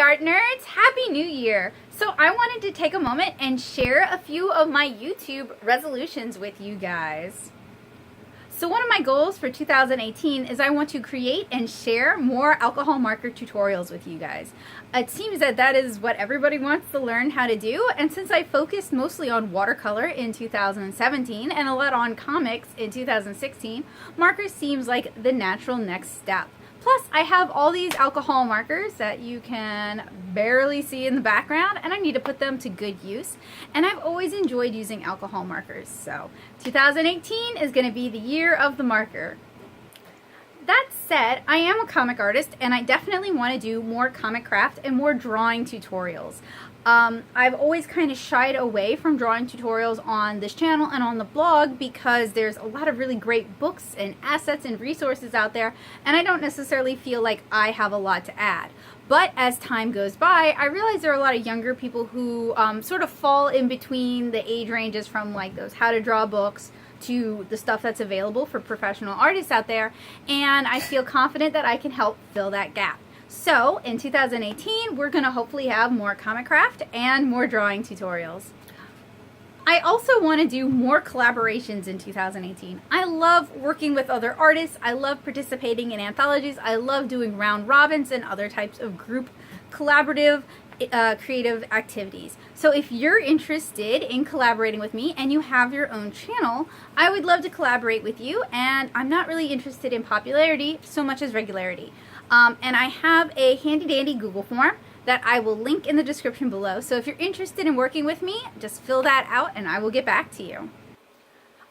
art nerds, happy new year. So I wanted to take a moment and share a few of my YouTube resolutions with you guys. So one of my goals for 2018 is I want to create and share more alcohol marker tutorials with you guys. It seems that that is what everybody wants to learn how to do, and since I focused mostly on watercolor in 2017 and a lot on comics in 2016, markers seems like the natural next step. Plus, I have all these alcohol markers that you can barely see in the background, and I need to put them to good use. And I've always enjoyed using alcohol markers, so 2018 is going to be the year of the marker. That said, I am a comic artist, and I definitely want to do more comic craft and more drawing tutorials. I've always kind of shied away from drawing tutorials on this channel and on the blog because there's a lot of really great books and assets and resources out there, and I don't necessarily feel like I have a lot to add. But as time goes by, I realize there are a lot of younger people who sort of fall in between the age ranges from like those how to draw books to the stuff that's available for professional artists out there, and I feel confident that I can help fill that gap. So in 2018, we're going to hopefully have more comic craft and more drawing tutorials. I also want to do more collaborations in 2018. I love working with other artists. I love participating in anthologies. I love doing round robins and other types of group collaborative creative activities. So if you're interested in collaborating with me and you have your own channel, I would love to collaborate with you, and I'm not really interested in popularity so much as regularity. And I have a handy dandy Google form that I will link in the description below. So if you're interested in working with me, just fill that out and I will get back to you.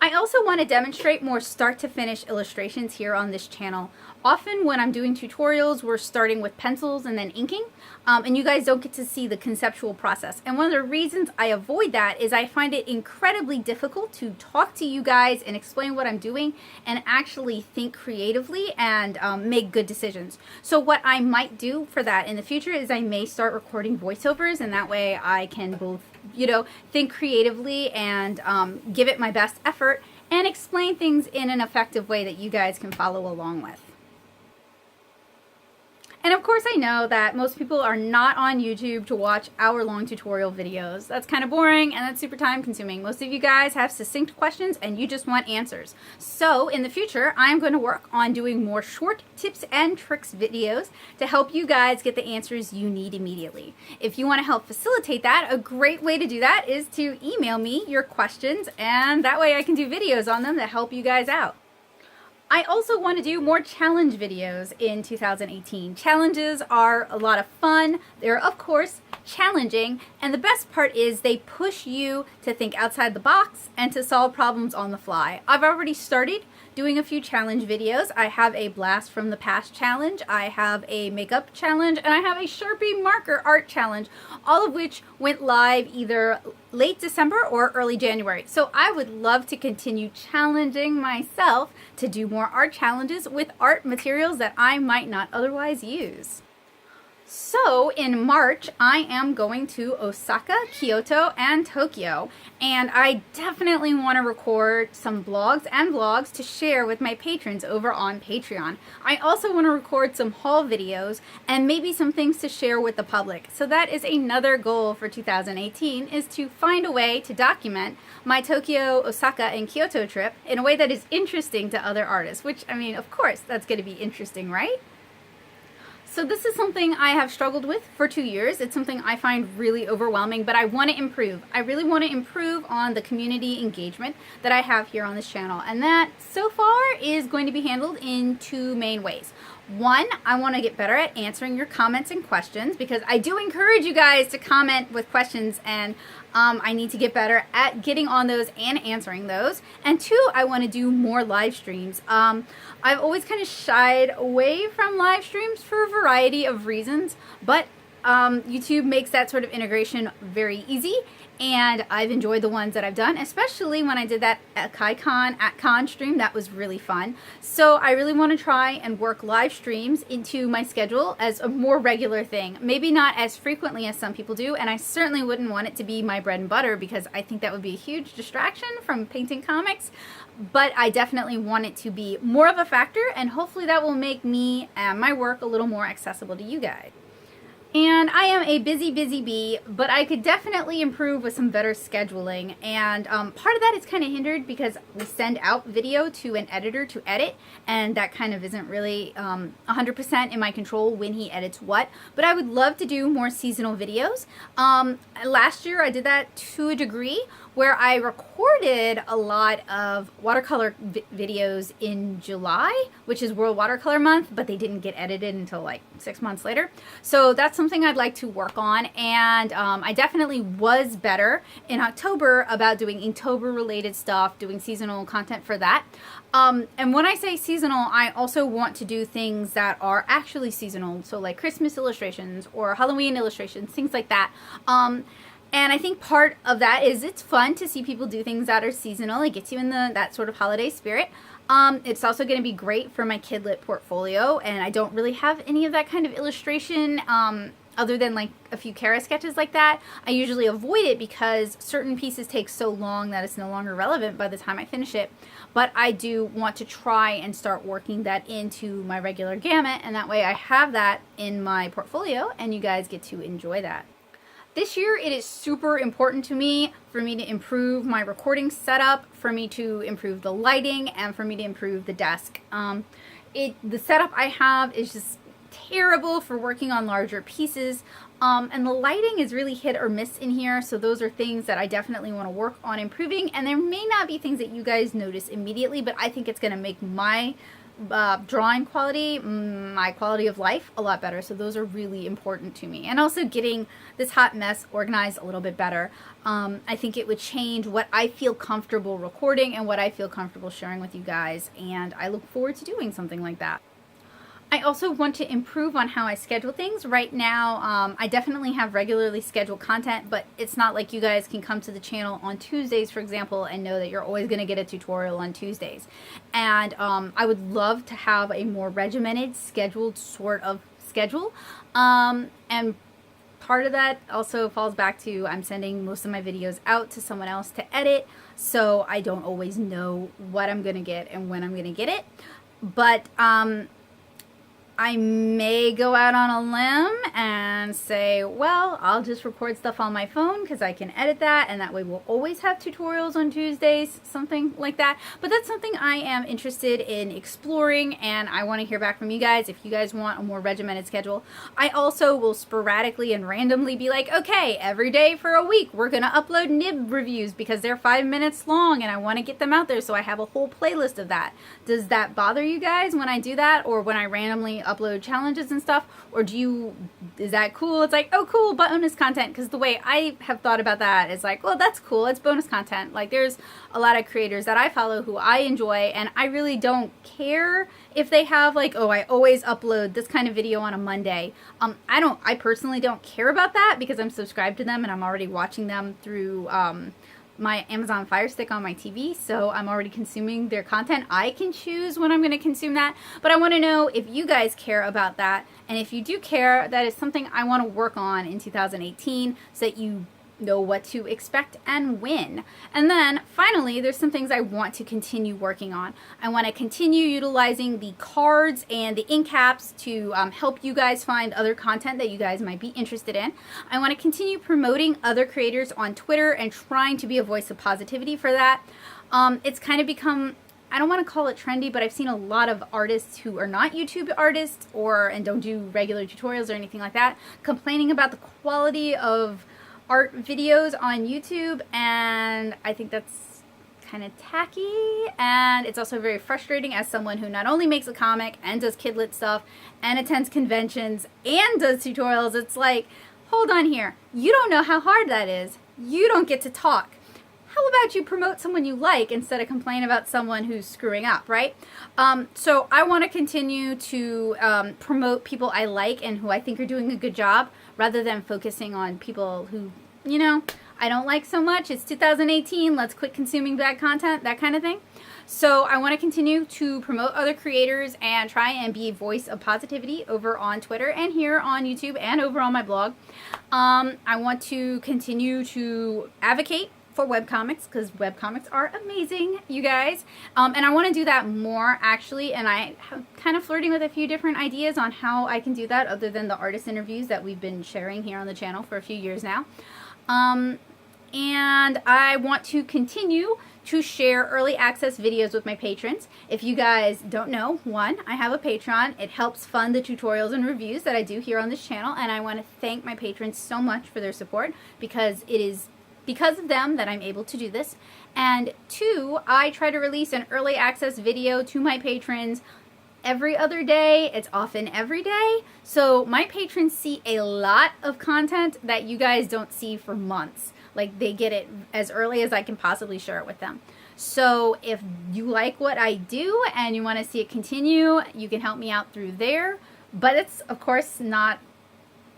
I also want to demonstrate more start to finish illustrations here on this channel. Often when I'm doing tutorials, we're starting with pencils and then inking, and you guys don't get to see the conceptual process. And one of the reasons I avoid that is I find it incredibly difficult to talk to you guys and explain what I'm doing and actually think creatively and make good decisions. So what I might do for that in the future is I may start recording voiceovers, and that way I can both, think creatively and give it my best effort and explain things in an effective way that you guys can follow along with. And of course I know that most people are not on YouTube to watch hour-long tutorial videos. That's kind of boring and that's super time consuming. Most of you guys have succinct questions and you just want answers. So in the future, I'm going to work on doing more short tips and tricks videos to help you guys get the answers you need immediately. If you want to help facilitate that, a great way to do that is to email me your questions, and that way I can do videos on them that help you guys out. I also want to do more challenge videos in 2018. Challenges are a lot of fun. They're, of course, challenging, and the best part is they push you to think outside the box and to solve problems on the fly. I've already started doing a few challenge videos. I have a Blast from the Past challenge, I have a makeup challenge, and I have a Sharpie marker art challenge, all of which went live either late December or early January. So I would love to continue challenging myself to do more art challenges with art materials that I might not otherwise use. So in March, I am going to Osaka, Kyoto, and Tokyo, and I definitely want to record some blogs and vlogs to share with my patrons over on Patreon. I also want to record some haul videos and maybe some things to share with the public. So that is another goal for 2018, is to find a way to document my Tokyo, Osaka, and Kyoto trip in a way that is interesting to other artists, which, I mean, of course, that's going to be interesting, right? So this is something I have struggled with for 2 years. It's something I find really overwhelming, but I want to improve. I really want to improve on the community engagement that I have here on this channel, and that so far is going to be handled in two main ways. One, I want to get better at answering your comments and questions, because I do encourage you guys to comment with questions, and I need to get better at getting on those and answering those. And two, I want to do more live streams. I've always kind of shied away from live streams for a variety of reasons, but YouTube makes that sort of integration very easy, and I've enjoyed the ones that I've done, especially when I did that at Con stream. That was really fun. So I really want to try and work live streams into my schedule as a more regular thing. Maybe not as frequently as some people do, and I certainly wouldn't want it to be my bread and butter because I think that would be a huge distraction from painting comics, but I definitely want it to be more of a factor, and hopefully that will make me and my work a little more accessible to you guys. And I am a busy, busy bee, but I could definitely improve with some better scheduling. And part of that is kind of hindered because we send out video to an editor to edit, and that kind of isn't really 100% in my control when he edits what. But I would love to do more seasonal videos. Last year I did that to a degree, where I recorded a lot of watercolor videos in July, which is World Watercolor Month, but they didn't get edited until like 6 months later. So that's something I'd like to work on, and I definitely was better in October about doing Inktober related stuff, doing seasonal content for that. And when I say seasonal, I also want to do things that are actually seasonal, so like Christmas illustrations or Halloween illustrations, things like that. And I think part of that is it's fun to see people do things that are seasonal. It gets you in that sort of holiday spirit. It's also going to be great for my Kidlit portfolio, and I don't really have any of that kind of illustration other than like a few Kara sketches like that. I usually avoid it because certain pieces take so long that it's no longer relevant by the time I finish it. But I do want to try and start working that into my regular gamut, and that way I have that in my portfolio and you guys get to enjoy that. This year, it is super important to me for me to improve my recording setup, for me to improve the lighting, and for me to improve the desk. The setup I have is just terrible for working on larger pieces, and the lighting is really hit or miss in here, so those are things that I definitely want to work on improving, and there may not be things that you guys notice immediately, but I think it's going to make my drawing quality, my quality of life a lot better. So those are really important to me. And also getting this hot mess organized a little bit better. I think it would change what I feel comfortable recording and what I feel comfortable sharing with you guys. And I look forward to doing something like that. I also want to improve on how I schedule things. Right now, I definitely have regularly scheduled content, but it's not like you guys can come to the channel on Tuesdays, for example, and know that you're always going to get a tutorial on Tuesdays. And I would love to have a more regimented, scheduled sort of schedule. And part of that also falls back to I'm sending most of my videos out to someone else to edit, so I don't always know what I'm going to get and when I'm going to get it. But I may go out on a limb and say, well, I'll just record stuff on my phone because I can edit that, and that way we'll always have tutorials on Tuesdays, something like that. But that's something I am interested in exploring, and I want to hear back from you guys if you guys want a more regimented schedule. I also will sporadically and randomly be like, okay, every day for a week we're going to upload nib reviews because they're 5 minutes long and I want to get them out there, so I have a whole playlist of that. Does that bother you guys when I do that, or when I randomly upload challenges and stuff, or is that cool? It's like, oh cool, bonus content, because the way I have thought about that is like, well, that's cool, it's bonus content. Like, there's a lot of creators that I follow who I enjoy, and I really don't care if they have like, oh, I always upload this kind of video on a Monday. I personally don't care about that because I'm subscribed to them and I'm already watching them through my Amazon Fire Stick on my TV, so I'm already consuming their content. I can choose when I'm going to consume that, but I want to know if you guys care about that, and if you do care, that is something I want to work on in 2018 so that you know what to expect and when. And then finally, there's some things I want to continue working on. I want to continue utilizing the cards and the ink caps to help you guys find other content that you guys might be interested in. I want to continue promoting other creators on Twitter and trying to be a voice of positivity for that. It's kind of become, I don't want to call it trendy, but I've seen a lot of artists who are not YouTube artists and don't do regular tutorials or anything like that, complaining about the quality of art videos on YouTube, and I think that's kind of tacky, and it's also very frustrating as someone who not only makes a comic and does Kidlit stuff and attends conventions and does tutorials. It's like, hold on here, you don't know how hard that is. You don't get to talk. How about you promote someone you like instead of complain about someone who's screwing up, right? So I want to continue to promote people I like and who I think are doing a good job, rather than focusing on people who, you know, I don't like so much. It's 2018, let's quit consuming bad content, that kind of thing. So I want to continue to promote other creators and try and be a voice of positivity over on Twitter and here on YouTube and over on my blog. I want to continue to advocate for webcomics, because webcomics are amazing, you guys. And I want to do that more, actually, and I have kind of flirting with a few different ideas on how I can do that other than the artist interviews that we've been sharing here on the channel for a few years now. And I want to continue to share early access videos with my patrons. If you guys don't know, one, I have a Patreon. It helps fund the tutorials and reviews that I do here on this channel, and I want to thank my patrons so much for their support, because it is because of them that I'm able to do this. And two, I try to release an early access video to my patrons every other day. It's often every day. So my patrons see a lot of content that you guys don't see for months. Like, they get it as early as I can possibly share it with them. So if you like what I do and you want to see it continue, you can help me out through there. But it's, of course, not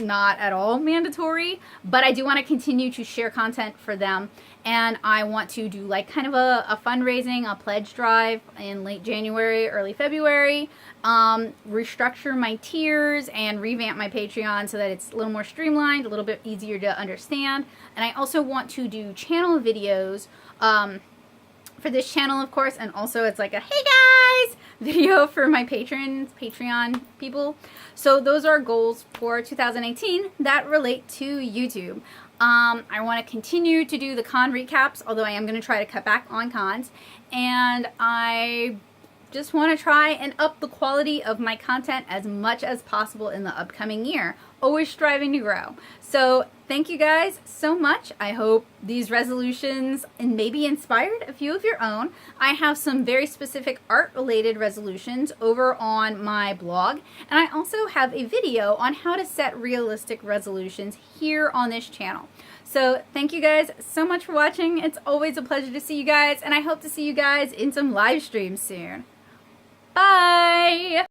at all mandatory, but I do want to continue to share content for them, and I want to do like kind of a fundraising, a pledge drive in late January, early February, restructure my tiers and revamp my Patreon so that it's a little more streamlined, a little bit easier to understand. And I also want to do channel videos for this channel, of course, and also it's like a hey guys video for my patrons, Patreon people. So those are goals for 2018 that relate to YouTube. I want to continue to do the con recaps, although I am going to try to cut back on cons, and I just want to try and up the quality of my content as much as possible in the upcoming year, always striving to grow. So thank you guys so much. I hope these resolutions and maybe inspired a few of your own. I have some very specific art related resolutions over on my blog, and I also have a video on how to set realistic resolutions here on this channel. So thank you guys so much for watching. It's always a pleasure to see you guys, and I hope to see you guys in some live streams soon. Bye!